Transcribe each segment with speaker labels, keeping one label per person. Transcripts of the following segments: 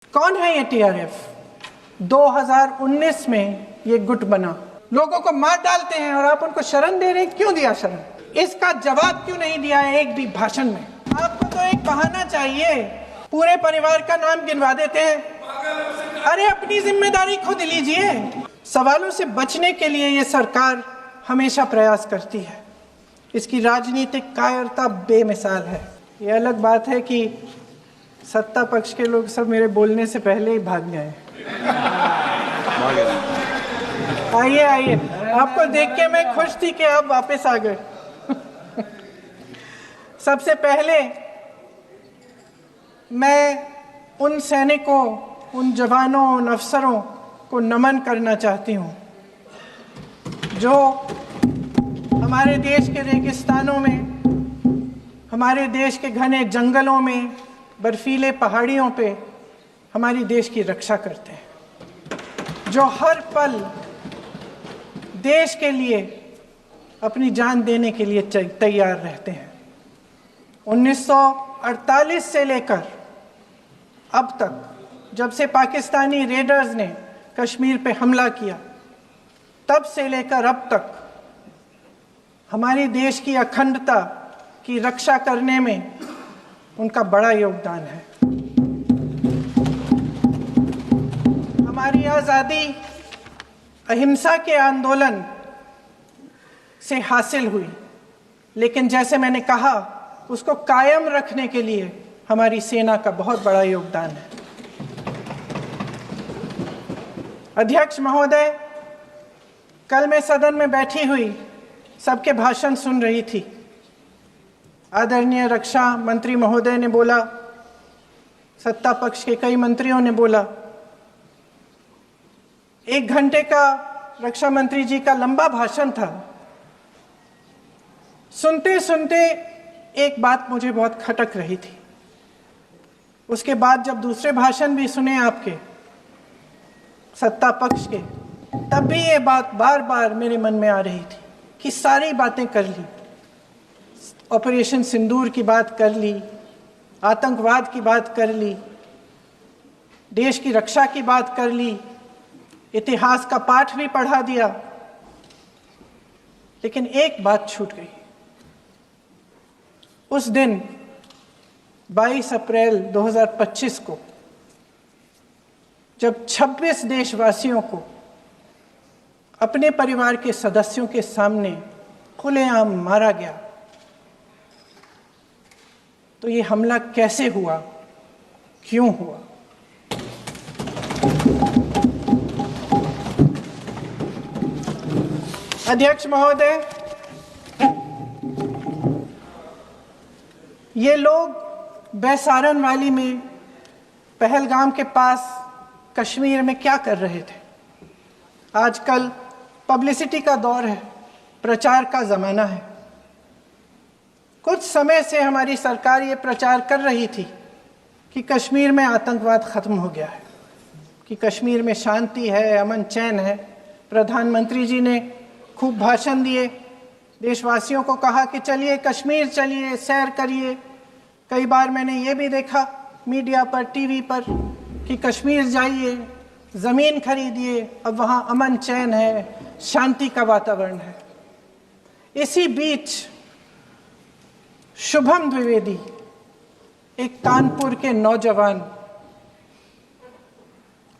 Speaker 1: कौन है ये टीआरएफ? 2019 में ये गुट बना, लोगों को मार डालते हैं और आप उनको शरण दे रहे हैं। क्यों दिया शरण? इसका जवाब क्यों नहीं दिया है एक भी भाषण में? आपको तो एक बहाना चाहिए, पूरे परिवार का नाम गिनवा देते हैं। अरे अपनी जिम्मेदारी खुद लीजिए। सवालों से बचने के लिए ये सरकार हमेशा प्रयास करती है। इसकी राजनीतिक कायरता बेमिसाल है। ये अलग बात है कि सत्ता पक्ष के लोग सब मेरे बोलने से पहले ही भाग गए। आइए आइए, आपको देख के मैं खुश थी कि आप वापस आ गए। सबसे पहले मैं उन सैनिकों, उन जवानों, उन अफसरों को नमन करना चाहती हूँ जो हमारे देश के रेगिस्तानों में, हमारे देश के घने जंगलों में, बर्फीले पहाड़ियों पे हमारी देश की रक्षा करते हैं, जो हर पल देश के लिए अपनी जान देने के लिए तैयार रहते हैं। 1948 से लेकर अब तक, जब से पाकिस्तानी रेडर्स ने कश्मीर पे हमला किया, तब से लेकर अब तक हमारे देश की अखंडता की रक्षा करने में उनका बड़ा योगदान है। हमारी आज़ादी अहिंसा के आंदोलन से हासिल हुई, लेकिन जैसे मैंने कहा, उसको कायम रखने के लिए हमारी सेना का बहुत बड़ा योगदान है। अध्यक्ष महोदय, कल मैं सदन में बैठी हुई सबके भाषण सुन रही थी। आदरणीय रक्षा मंत्री महोदय ने बोला, सत्ता पक्ष के कई मंत्रियों ने बोला। 1 घंटे का रक्षा मंत्री जी का लंबा भाषण था। सुनते सुनते एक बात मुझे बहुत खटक रही थी। उसके बाद जब दूसरे भाषण भी सुने आपके सत्ता पक्ष के, तब भी ये बात बार बार मेरे मन में आ रही थी कि सारी बातें कर ली, ऑपरेशन सिंदूर की बात कर ली, आतंकवाद की बात कर ली, देश की रक्षा की बात कर ली, इतिहास का पाठ भी पढ़ा दिया, लेकिन एक बात छूट गई। उस दिन 22 अप्रैल 2025 को जब 26 देशवासियों को अपने परिवार के सदस्यों के सामने खुलेआम मारा गया, तो ये हमला कैसे हुआ, क्यों हुआ? अध्यक्ष महोदय, ये लोग बैसारन वैली में, पहलगाम के पास कश्मीर में क्या कर रहे थे? आजकल पब्लिसिटी का दौर है, प्रचार का ज़माना है। कुछ समय से हमारी सरकार ये प्रचार कर रही थी कि कश्मीर में आतंकवाद ख़त्म हो गया है, कि कश्मीर में शांति है, अमन चैन है। प्रधानमंत्री जी ने खूब भाषण दिए, देशवासियों को कहा कि चलिए कश्मीर चलिए, सैर करिए। कई बार मैंने ये भी देखा मीडिया पर, टीवी पर, कि कश्मीर जाइए, ज़मीन खरीदिए, अब वहाँ अमन चैन है, शांति का वातावरण है। इसी बीच शुभम द्विवेदी, एक कानपुर के नौजवान,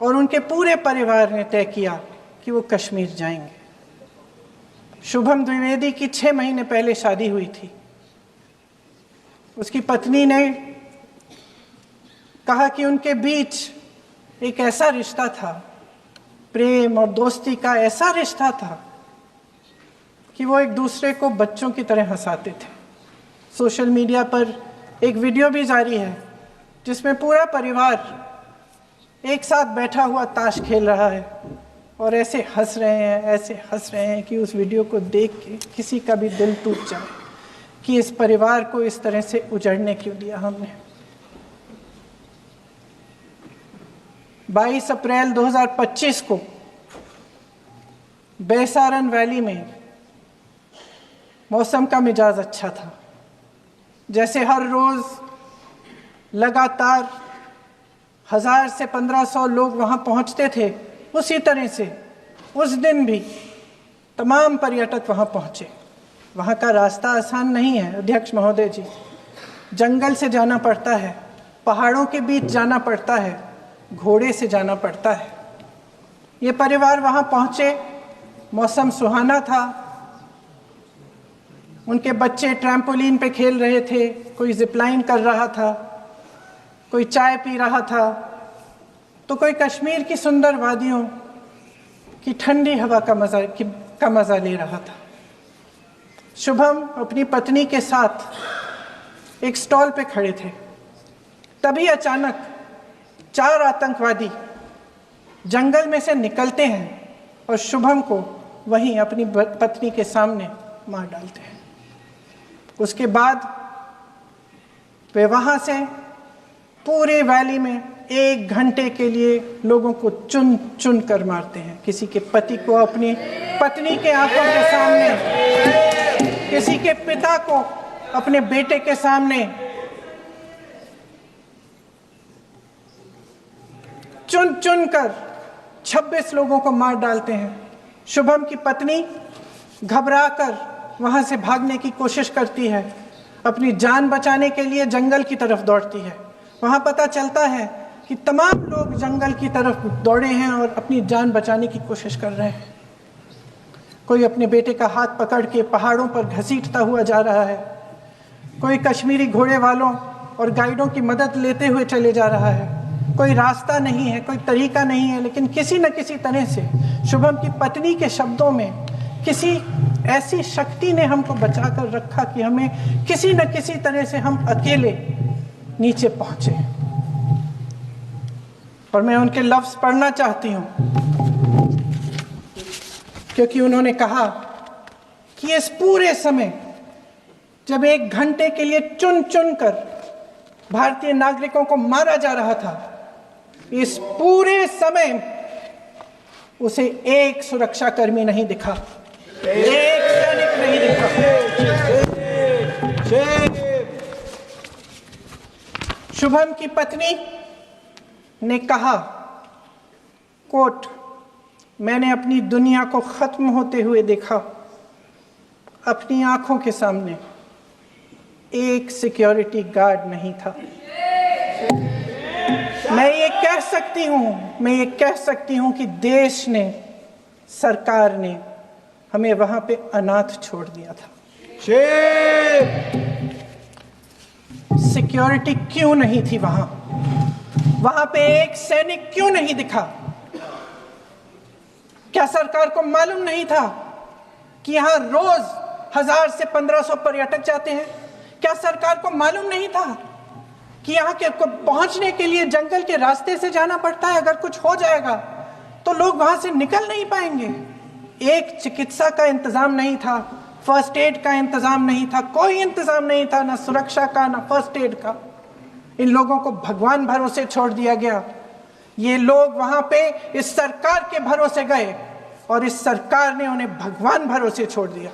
Speaker 1: और उनके पूरे परिवार ने तय किया कि वो कश्मीर जाएंगे। शुभम द्विवेदी की 6 महीने पहले शादी हुई थी। उसकी पत्नी ने कहा कि उनके बीच एक ऐसा रिश्ता था, प्रेम और दोस्ती का ऐसा रिश्ता था कि वो एक दूसरे को बच्चों की तरह हंसाते थे। सोशल मीडिया पर एक वीडियो भी जारी है जिसमें पूरा परिवार एक साथ बैठा हुआ ताश खेल रहा है और ऐसे हंस रहे हैं कि उस वीडियो को देख के किसी का भी दिल टूट जाए कि इस परिवार को इस तरह से उजड़ने क्यों दिया हमने। 22 अप्रैल 2025 को बैसारन वैली में मौसम का मिजाज अच्छा था। जैसे हर रोज़ लगातार 1000 से 1500 लोग वहाँ पहुँचते थे, उसी तरह से उस दिन भी तमाम पर्यटक वहाँ पहुँचे। वहाँ का रास्ता आसान नहीं है अध्यक्ष महोदय जी, जंगल से जाना पड़ता है, पहाड़ों के बीच जाना पड़ता है, घोड़े से जाना पड़ता है। ये परिवार वहाँ पहुँचे, मौसम सुहाना था, उनके बच्चे ट्रैम्पोलिन पे खेल रहे थे, कोई जिपलाइन कर रहा था, कोई चाय पी रहा था, तो कोई कश्मीर की सुंदर वादियों की ठंडी हवा का मज़ा ले रहा था। शुभम अपनी पत्नी के साथ एक स्टॉल पे खड़े थे। तभी अचानक 4 आतंकवादी जंगल में से निकलते हैं और शुभम को वहीं अपनी पत्नी के सामने मार डालते हैं। उसके बाद वे वहाँ से पूरे वैली में 1 घंटे के लिए लोगों को चुन चुन कर मारते हैं। किसी के पति को अपनी पत्नी के आंखों के सामने, किसी के पिता को अपने बेटे के सामने, चुन चुन कर 26 लोगों को मार डालते हैं। शुभम की पत्नी घबराकर वहां से भागने की कोशिश करती है, अपनी जान बचाने के लिए जंगल की तरफ दौड़ती है। वहां पता चलता है कि तमाम लोग जंगल की तरफ दौड़े हैं और अपनी जान बचाने की कोशिश कर रहे हैं। कोई अपने बेटे का हाथ पकड़ के पहाड़ों पर घसीटता हुआ जा रहा है, कोई कश्मीरी घोड़े वालों और गाइडों की मदद लेते हुए चले जा रहा है। कोई रास्ता नहीं है, कोई तरीका नहीं है, लेकिन किसी न किसी तरह से शुभम की पत्नी के शब्दों में किसी ऐसी शक्ति ने हमको बचा कर रखा कि हमें किसी न किसी तरह से हम अकेले नीचे पहुंचे। और मैं उनके लफ्ज पढ़ना चाहती हूं, क्योंकि उन्होंने कहा कि इस पूरे समय जब 1 घंटे के लिए चुन चुन कर भारतीय नागरिकों को मारा जा रहा था, इस पूरे समय उसे एक सुरक्षाकर्मी नहीं दिखा, एक सैनिक नहीं दिखा। शुभम की पत्नी ने कहा, कोट, मैंने अपनी दुनिया को खत्म होते हुए देखा, अपनी आंखों के सामने एक सिक्योरिटी गार्ड नहीं था। मैं ये कह सकती हूं कि देश ने, सरकार ने हमें वहां पे अनाथ छोड़ दिया था। सिक्योरिटी क्यों नहीं थी वहां पे एक सैनिक क्यों नहीं दिखा? क्या सरकार को मालूम नहीं था कि यहां रोज 1000 से 1500 पर्यटक जाते हैं? क्या सरकार को मालूम नहीं था कि यहाँ के को पहुंचने के लिए जंगल के रास्ते से जाना पड़ता है? अगर कुछ हो जाएगा तो लोग वहां से निकल नहीं पाएंगे। एक चिकित्सा का इंतजाम नहीं था, फर्स्ट एड का इंतजाम नहीं था, कोई इंतजाम नहीं था, ना सुरक्षा का ना फर्स्ट एड का। इन लोगों को भगवान भरोसे छोड़ दिया गया। ये लोग वहां पे इस सरकार के भरोसे गए और इस सरकार ने उन्हें भगवान भरोसे छोड़ दिया।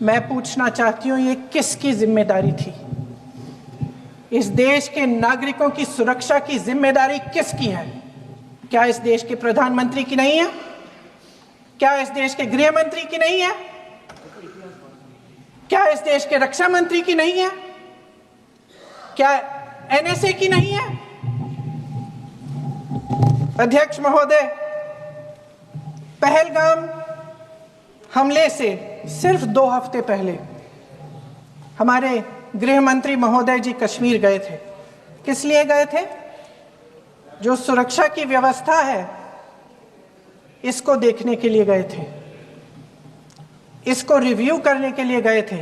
Speaker 1: मैं पूछना चाहती हूं, ये किसकी जिम्मेदारी थी? इस देश के नागरिकों की सुरक्षा की जिम्मेदारी किसकी है? क्या इस देश के प्रधानमंत्री की नहीं है? क्या इस देश के गृह मंत्री की नहीं है? क्या इस देश के रक्षा मंत्री की नहीं है? क्या एनएसए की नहीं है? अध्यक्ष महोदय, पहलगाम हमले से सिर्फ 2 हफ्ते पहले हमारे गृह मंत्री महोदय जी कश्मीर गए थे। किस लिए गए थे? जो सुरक्षा की व्यवस्था है इसको देखने के लिए गए थे, इसको रिव्यू करने के लिए गए थे।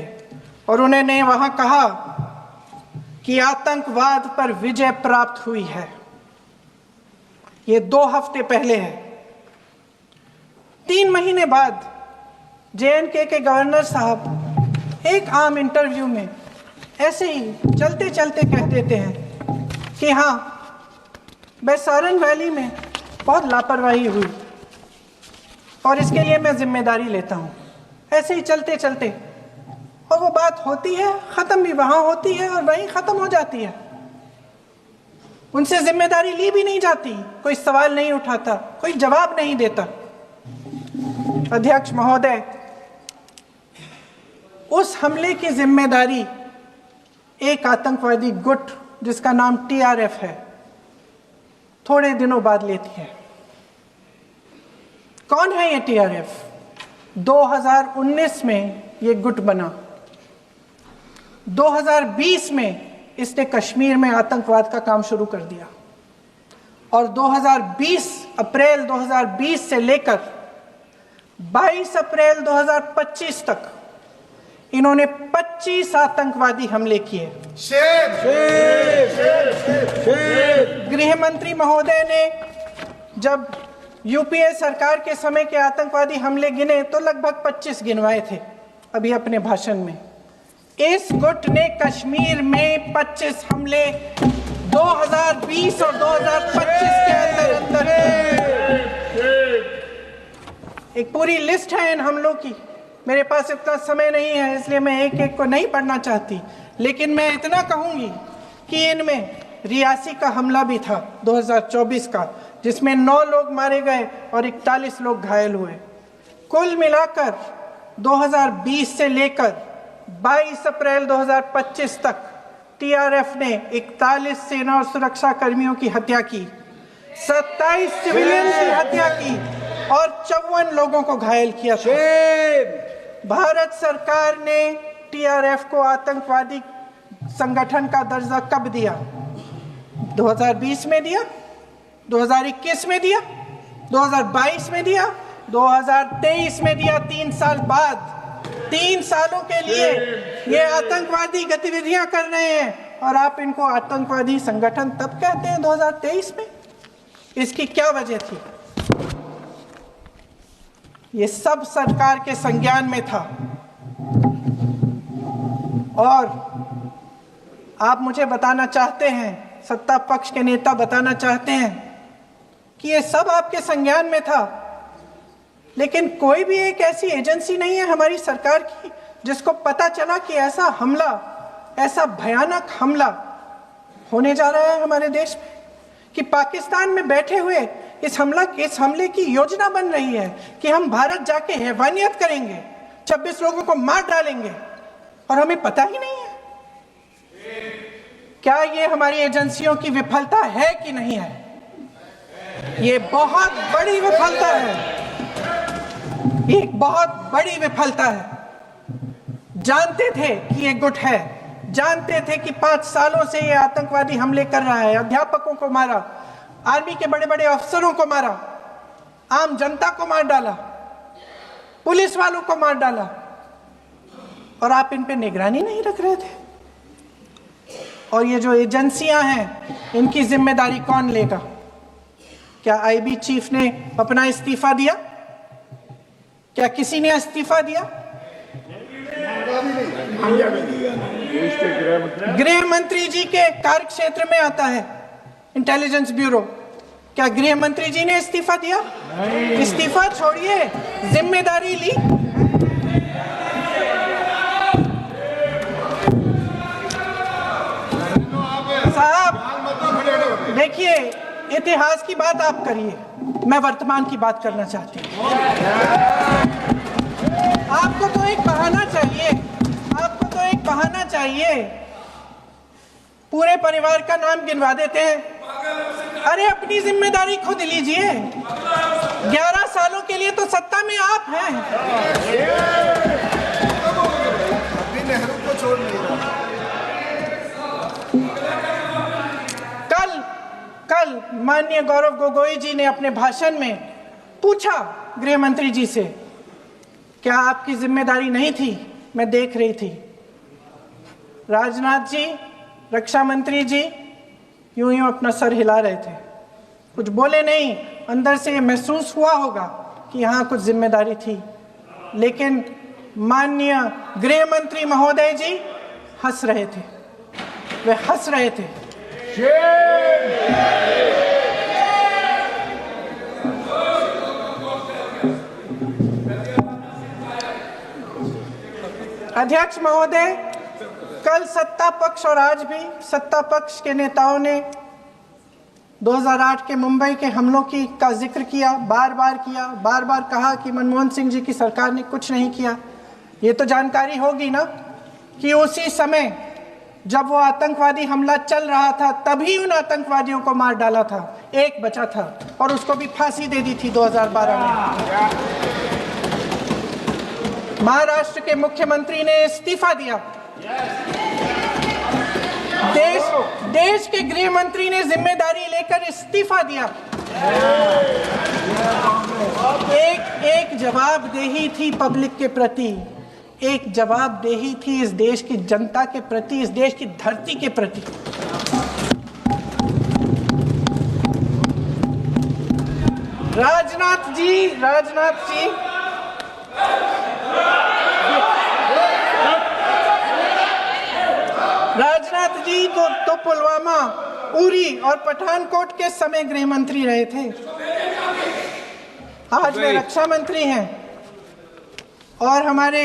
Speaker 1: और उन्होंने वहां कहा कि आतंकवाद पर विजय प्राप्त हुई है। ये 2 हफ्ते पहले है। 3 महीने बाद JNK के गवर्नर साहब एक आम इंटरव्यू में ऐसे ही चलते चलते कह देते हैं कि हाँ, बैसारन वैली में बहुत लापरवाही हुई और इसके लिए मैं जिम्मेदारी लेता हूँ। ऐसे ही चलते चलते, और वो बात होती है, खत्म भी वहां होती है और वहीं खत्म हो जाती है। उनसे जिम्मेदारी ली भी नहीं जाती, कोई सवाल नहीं उठाता, कोई जवाब नहीं देता। अध्यक्ष महोदय, उस हमले की जिम्मेदारी एक आतंकवादी गुट जिसका नाम टीआरएफ है थोड़े दिनों बाद लेती है। कौन है ये टीआरएफ? 2019 में ये गुट बना। 2020 में इसने कश्मीर में आतंकवाद का काम शुरू कर दिया और 2020 अप्रैल 2020 से लेकर 22 अप्रैल 2025 तक इन्होंने 25 आतंकवादी हमले किए। गृह मंत्री महोदय ने जब यूपीए सरकार के समय के आतंकवादी हमले गिने तो लगभग 25 गिनवाए थे अभी अपने भाषण में। इस गुट ने कश्मीर में 25 हमले 2020 और 2025 के अंदर एक पूरी लिस्ट है इन हमलों की। मेरे पास इतना समय नहीं है इसलिए मैं एक एक को नहीं पढ़ना चाहती, लेकिन मैं इतना कहूंगी कि इनमें रियासी का हमला भी था 2024 का, जिसमें 9 लोग मारे गए और 41 लोग घायल हुए। कुल मिलाकर 2020 से लेकर 22 अप्रैल 2025 तक टीआरएफ ने 41 सेना और सुरक्षा कर्मियों की हत्या की, 27 सिविलियन की हत्या की और 54 लोगों को घायल किया था। भारत सरकार ने टीआरएफ को आतंकवादी संगठन का दर्जा कब दिया? 2020 में दिया, 2021 में दिया, 2022 में दिया, 2023 में दिया। 3 साल बाद, 3 सालों के लिए ये आतंकवादी गतिविधियां कर रहे हैं और आप इनको आतंकवादी संगठन तब कहते हैं 2023 में। इसकी क्या वजह थी? ये सब सरकार के संज्ञान में था और आप मुझे बताना चाहते हैं, सत्ता पक्ष के नेता बताना चाहते हैं कि ये सब आपके संज्ञान में था, लेकिन कोई भी एक ऐसी एजेंसी नहीं है हमारी सरकार की जिसको पता चला कि ऐसा हमला, ऐसा भयानक हमला होने जा रहा है हमारे देश में, कि पाकिस्तान में बैठे हुए इस हमले की योजना बन रही है कि हम भारत जाके हैवानियत करेंगे, 26 लोगों को मार डालेंगे और हमें पता ही नहीं है। क्या ये हमारी एजेंसियों की विफलता है कि नहीं है? ये बहुत बड़ी विफलता है, एक बहुत बड़ी विफलता है। जानते थे कि ये गुट है, जानते थे कि 5 सालों से ये आतंकवादी हमले कर रहा है, अध्यापकों को मारा, आर्मी के बड़े बड़े अफसरों को मारा, आम जनता को मार डाला, पुलिस वालों को मार डाला, और आप इन पे निगरानी नहीं रख रहे थे। और ये जो एजेंसियां हैं इनकी जिम्मेदारी कौन लेगा? क्या आईबी चीफ ने अपना इस्तीफा दिया? क्या किसी ने इस्तीफा दिया? गृह मंत्री जी के कार्य क्षेत्र में आता है इंटेलिजेंस ब्यूरो। क्या गृह मंत्री जी ने इस्तीफा दिया? इस्तीफा छोड़िए, जिम्मेदारी ली। साहब देखिए, इतिहास की बात आप करिए, मैं वर्तमान की बात करना चाहती हूँ। आपको तो एक बहाना चाहिए, आपको तो एक बहाना चाहिए। पूरे परिवार का नाम गिनवा देते हैं। अरे अपनी जिम्मेदारी खुद लीजिए। 11 सालों के लिए तो सत्ता में आप हैं। नेहरू को छोड़ नहीं रहा। कल माननीय गौरव गोगोई जी ने अपने भाषण में पूछा गृह मंत्री जी से, क्या आपकी जिम्मेदारी नहीं थी? मैं देख रही थी। राजनाथ जी, रक्षा मंत्री जी यूं अपना सर हिला रहे थे, कुछ बोले नहीं। अंदर से ये महसूस हुआ होगा कि यहाँ कुछ जिम्मेदारी थी, लेकिन माननीय गृह मंत्री महोदय जी हंस रहे थे, वे हंस रहे थे। अध्यक्ष महोदय, कल सत्ता पक्ष और आज भी सत्ता पक्ष के नेताओं ने 2008 के मुंबई के हमलों का जिक्र किया, बार बार कहा कि मनमोहन सिंह जी की सरकार ने कुछ नहीं किया। ये तो जानकारी होगी ना कि उसी समय जब वो आतंकवादी हमला चल रहा था तभी उन आतंकवादियों को मार डाला था, एक बचा था और उसको भी फांसी दे दी थी 2012 में। महाराष्ट्र के मुख्यमंत्री ने इस्तीफा दिया, देश के गृह मंत्री ने जिम्मेदारी लेकर इस्तीफा दिया। एक जवाबदेही थी पब्लिक के प्रति, एक जवाबदेही थी इस देश की जनता के प्रति, इस देश की धरती के प्रति। राजनाथ जी तो पुलवामा, उरी और पठानकोट के समय गृह मंत्री रहे थे। आज वे रक्षा मंत्री हैं और हमारे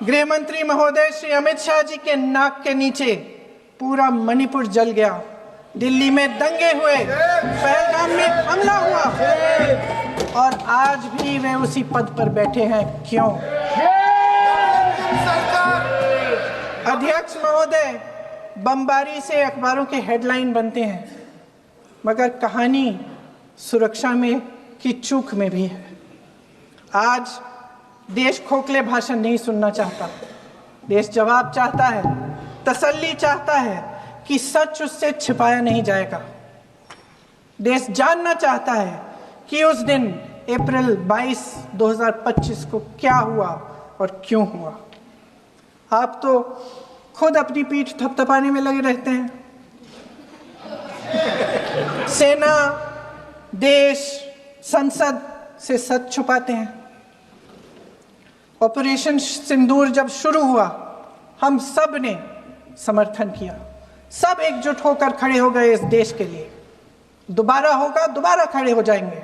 Speaker 1: गृह मंत्री महोदय श्री अमित शाह जी के नाक के नीचे पूरा मणिपुर जल गया, दिल्ली में दंगे हुए, पहलगाम में हमला हुआ और आज भी वे उसी पद पर बैठे हैं। क्यों? अध्यक्ष महोदय, बमबारी से अखबारों के हेडलाइन बनते हैं, मगर कहानी सुरक्षा में की चूक में भी है। आज देश खोखले भाषण नहीं सुनना चाहता, देश जवाब चाहता है, तसल्ली चाहता है कि सच उससे छिपाया नहीं जाएगा। देश जानना चाहता है कि उस दिन अप्रैल 22, 2025 को क्या हुआ और क्यों हुआ। आप तो खुद अपनी पीठ थपथपाने में लगे रहते हैं। सेना, देश, संसद से सच छुपाते हैं। ऑपरेशन सिंदूर जब शुरू हुआ, हम सब ने समर्थन किया, सब एकजुट होकर खड़े हो गए इस देश के लिए। दोबारा होगा, दोबारा खड़े हो जाएंगे।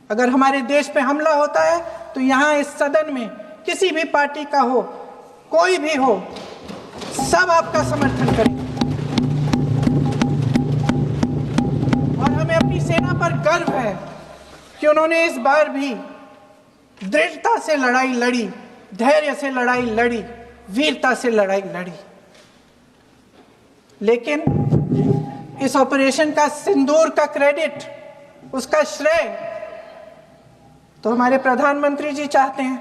Speaker 1: अगर हमारे देश पे हमला होता है तो यहाँ इस सदन में किसी भी पार्टी का हो, कोई भी हो, सब आपका समर्थन करेंगे। और हमें अपनी सेना पर गर्व है कि उन्होंने इस बार भी दृढ़ता से लड़ाई लड़ी, धैर्य से लड़ाई लड़ी, वीरता से लड़ाई लड़ी। लेकिन इस ऑपरेशन का सिंदूर का क्रेडिट, उसका श्रेय तो हमारे प्रधानमंत्री जी चाहते हैं।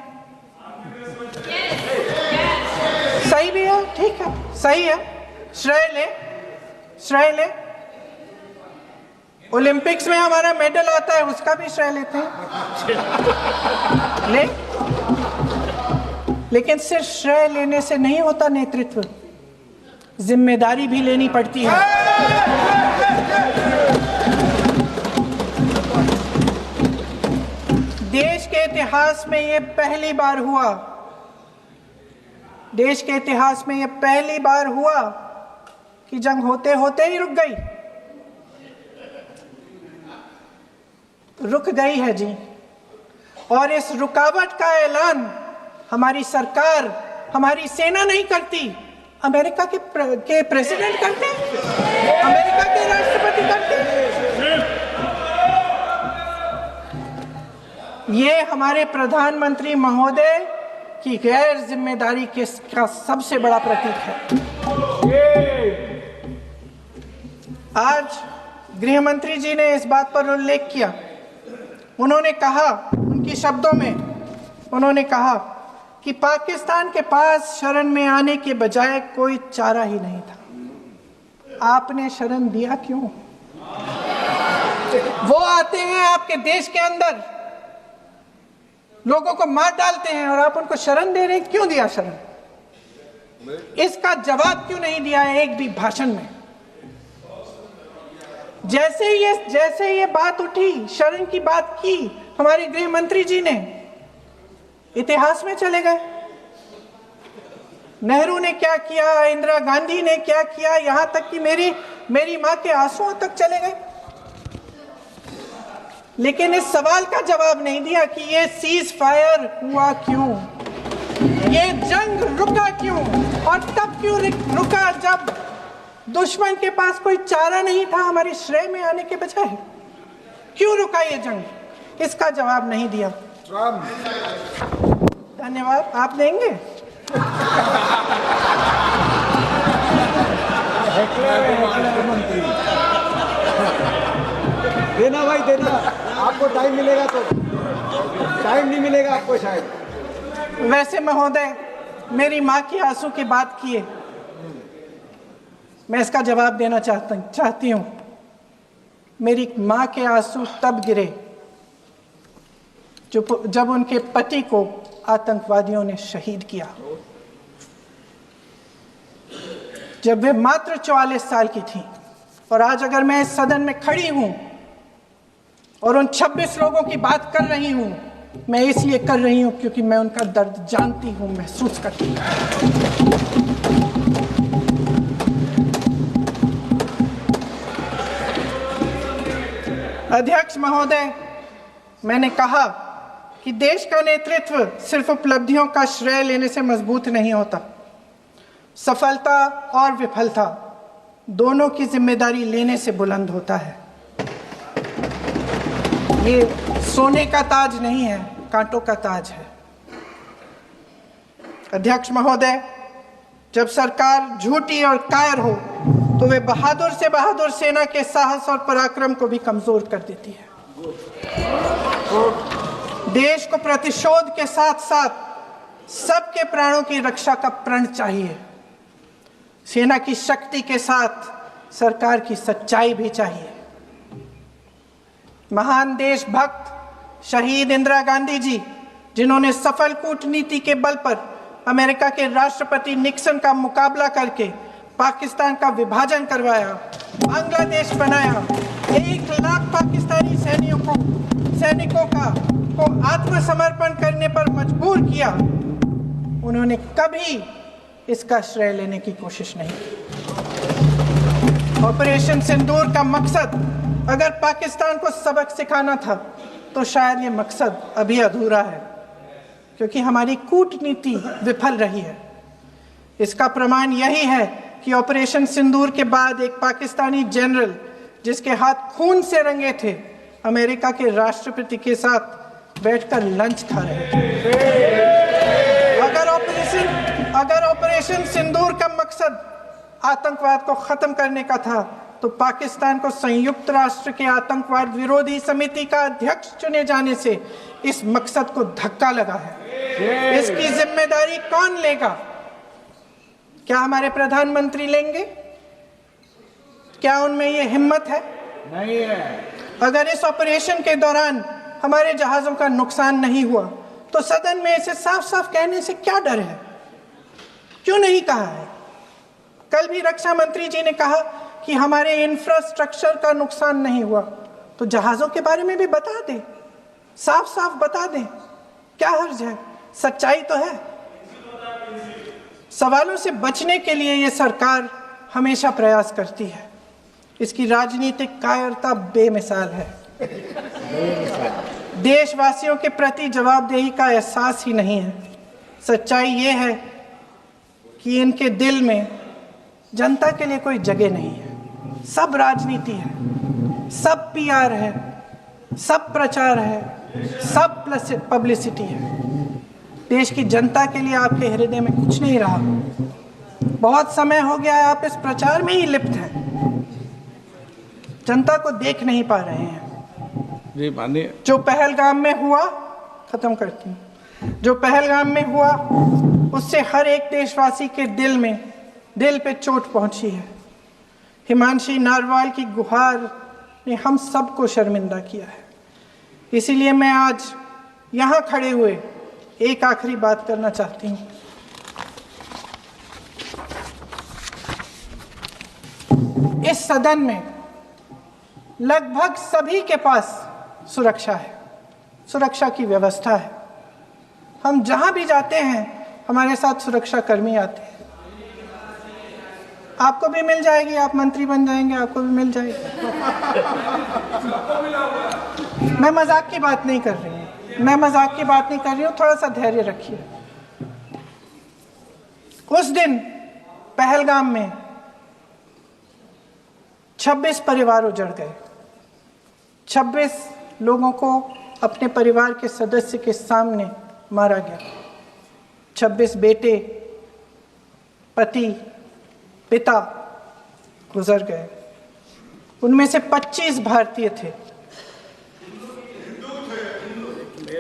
Speaker 1: सही भी है, ठीक है, सही है, श्रेय ले। ओलंपिक्स में हमारा मेडल आता है, उसका भी श्रेय लेते हैं। लेकिन सिर्फ श्रेय लेने से नहीं होता नेतृत्व, जिम्मेदारी भी लेनी पड़ती है। देश के इतिहास में ये पहली बार हुआ, देश के इतिहास में यह पहली बार हुआ कि जंग होते होते ही रुक गई है जी। और इस रुकावट का ऐलान हमारी सरकार, हमारी सेना नहीं करती, अमेरिका के प्रेसिडेंट करते हैं, अमेरिका के राष्ट्रपति करते हैं। ये हमारे प्रधानमंत्री महोदय की गैर जिम्मेदारी का सबसे बड़ा प्रतीक है। आज गृह मंत्री जी ने इस बात पर उल्लेख किया। उन्होंने कहा, उनके शब्दों में उन्होंने कहा कि पाकिस्तान के पास शरण में आने के बजाय कोई चारा ही नहीं था। आपने शरण दिया क्यों? वो आते हैं आपके देश के अंदर, लोगों को मार डालते हैं और आप उनको शरण दे रहे हैं। क्यों दिया शरण? इसका जवाब क्यों नहीं दिया एक भी भाषण में? जैसे ये बात उठी, शरण की बात की, हमारे गृह मंत्री जी ने इतिहास में चले गए। नेहरू ने क्या किया, इंदिरा गांधी ने क्या किया, यहां तक कि मेरी मां के आंसुओं तक चले गए। लेकिन इस सवाल का जवाब नहीं दिया कि ये सीज फायर हुआ क्यों, ये जंग रुका क्यों? और तब क्यों रुका जब दुश्मन के पास कोई चारा नहीं था हमारे श्रेय में आने के बजाय? क्यों रुका ये जंग? इसका जवाब नहीं दिया। धन्यवाद। आप देंगे?
Speaker 2: मंत्री देना भाई देना, आपको टाइम मिलेगा तो। टाइम नहीं मिलेगा आपको शायद।
Speaker 1: वैसे महोदय, मेरी माँ की आंसू की बात किए, मैं इसका जवाब देना चाहती हूँ। मेरी माँ के आंसू तब गिरे जब उनके पति को आतंकवादियों ने शहीद किया, जब वे मात्र 44 साल की थी। और आज अगर मैं इस सदन में खड़ी हूं और उन 26 लोगों की बात कर रही हूं, मैं इसलिए कर रही हूं क्योंकि मैं उनका दर्द जानती हूं, महसूस करती हूं। अध्यक्ष महोदय, मैंने कहा कि देश का नेतृत्व सिर्फ उपलब्धियों का श्रेय लेने से मजबूत नहीं होता। सफलता और विफलता दोनों की जिम्मेदारी लेने से बुलंद होता है। ये सोने का ताज नहीं है, कांटों का ताज है। अध्यक्ष महोदय, जब सरकार झूठी और कायर हो तो वे बहादुर से बहादुर सेना के साहस और पराक्रम को भी कमजोर कर देती है। देश को प्रतिशोध के साथ साथ सबके प्राणों की रक्षा का प्रण चाहिए। सेना की शक्ति के साथ सरकार की सच्चाई भी चाहिए। महान देशभक्त शहीद इंदिरा गांधी जी, जिन्होंने सफल कूटनीति के बल पर अमेरिका के राष्ट्रपति निक्सन का मुकाबला करके पाकिस्तान का विभाजन करवाया, बांग्लादेश बनाया, 1 लाख पाकिस्तानी सैनिकों को आत्मसमर्पण करने पर मजबूर किया, उन्होंने कभी इसका श्रेय लेने की कोशिश नहीं की। ऑपरेशन सिंदूर का मकसद अगर पाकिस्तान को सबक सिखाना था तो शायद ये मकसद अभी अधूरा है, क्योंकि हमारी कूटनीति विफल रही है। इसका प्रमाण यही है कि ऑपरेशन सिंदूर के बाद एक पाकिस्तानी जनरल, जिसके हाथ खून से रंगे थे, अमेरिका के राष्ट्रपति के साथ बैठकर लंच खा रहे थे। अगर ऑपरेशन सिंदूर का मकसद आतंकवाद को खत्म करने का था तो पाकिस्तान को संयुक्त राष्ट्र के आतंकवाद विरोधी समिति का अध्यक्ष चुने जाने से इस मकसद को धक्का लगा है। इसकी जिम्मेदारी कौन लेगा? क्या हमारे प्रधानमंत्री लेंगे? क्या उनमें ये हिम्मत है?
Speaker 2: नहीं है।
Speaker 1: अगर इस ऑपरेशन के दौरान हमारे जहाजों का नुकसान नहीं हुआ तो सदन में इसे साफ साफ कहने से क्या डर है? क्यों नहीं कहा है? कल भी रक्षा मंत्री जी ने कहा कि हमारे इंफ्रास्ट्रक्चर का नुकसान नहीं हुआ, तो जहाजों के बारे में भी बता दें, साफ साफ बता दें, क्या हर्ज है? सच्चाई तो है। सवालों से बचने के लिए ये सरकार हमेशा प्रयास करती है। इसकी राजनीतिक कायरता बेमिसाल है। देशवासियों के प्रति जवाबदेही का एहसास ही नहीं है। सच्चाई ये है कि इनके दिल में जनता के लिए कोई जगह नहीं है। सब राजनीति है, सब पीआर है, सब प्रचार है, सब पब्लिसिटी है। देश की जनता के लिए आपके हृदय में कुछ नहीं रहा। बहुत समय हो गया है आप इस प्रचार में ही लिप्त हैं, जनता को देख नहीं पा रहे हैं।
Speaker 2: जी माननीय,
Speaker 1: जो पहलगाम में हुआ, खत्म करती हूँ, जो पहलगाम में हुआ उससे हर एक देशवासी के दिल पे चोट पहुंची है। हिमांशी नारवाल की गुहार ने हम सबको शर्मिंदा किया है। इसीलिए मैं आज यहाँ खड़े हुए एक आखिरी बात करना चाहती हूँ। इस सदन में लगभग सभी के पास सुरक्षा है, सुरक्षा की व्यवस्था है। हम जहां भी जाते हैं हमारे साथ सुरक्षा कर्मी आते हैं। आपको भी मिल जाएगी, आप मंत्री बन जाएंगे, आपको भी मिल जाएगी। मैं मजाक की बात नहीं कर रही हूँ, थोड़ा सा धैर्य रखिए। उस दिन पहलगाम में 26 परिवार उजड़ गए। 26 लोगों को अपने परिवार के सदस्य के सामने मारा गया। 26 बेटे, पति, पिता गुजर गए। उनमें से 25 भारतीय थे।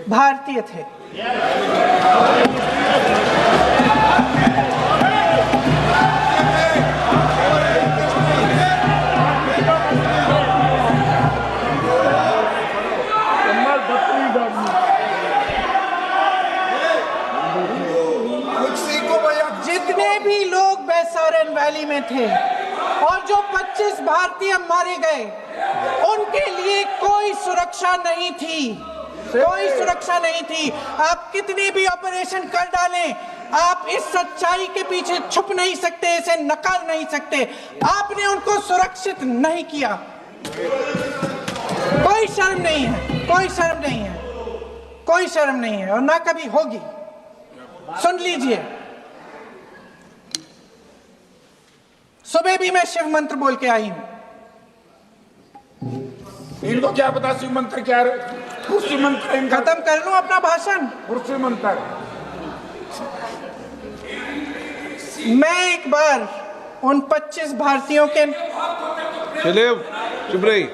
Speaker 1: भारतीय थे। जितने भी लोग बैसारन वैली में थे और जो 25 भारतीय मारे गए, उनके लिए कोई सुरक्षा नहीं थी। कोई सुरक्षा नहीं थी। आप कितने भी ऑपरेशन कर डालें, आप इस सच्चाई के पीछे छुप नहीं सकते, इसे नकार नहीं सकते। आपने उनको सुरक्षित नहीं किया। कोई शर्म नहीं है, कोई शर्म नहीं है, कोई शर्म नहीं है और ना कभी होगी। सुन लीजिए, सुबह भी मैं शिव मंत्र बोल के आई हूं।
Speaker 3: इनको क्या पता शिव मंत्र क्या है? कुर्सी मंत्र इनका।
Speaker 1: खत्म कर लूं अपना भाषण।
Speaker 3: कुर्सी मंत्र।
Speaker 1: मैं एक बार उन 25 भारतीयों के
Speaker 4: चलिए चुप रही।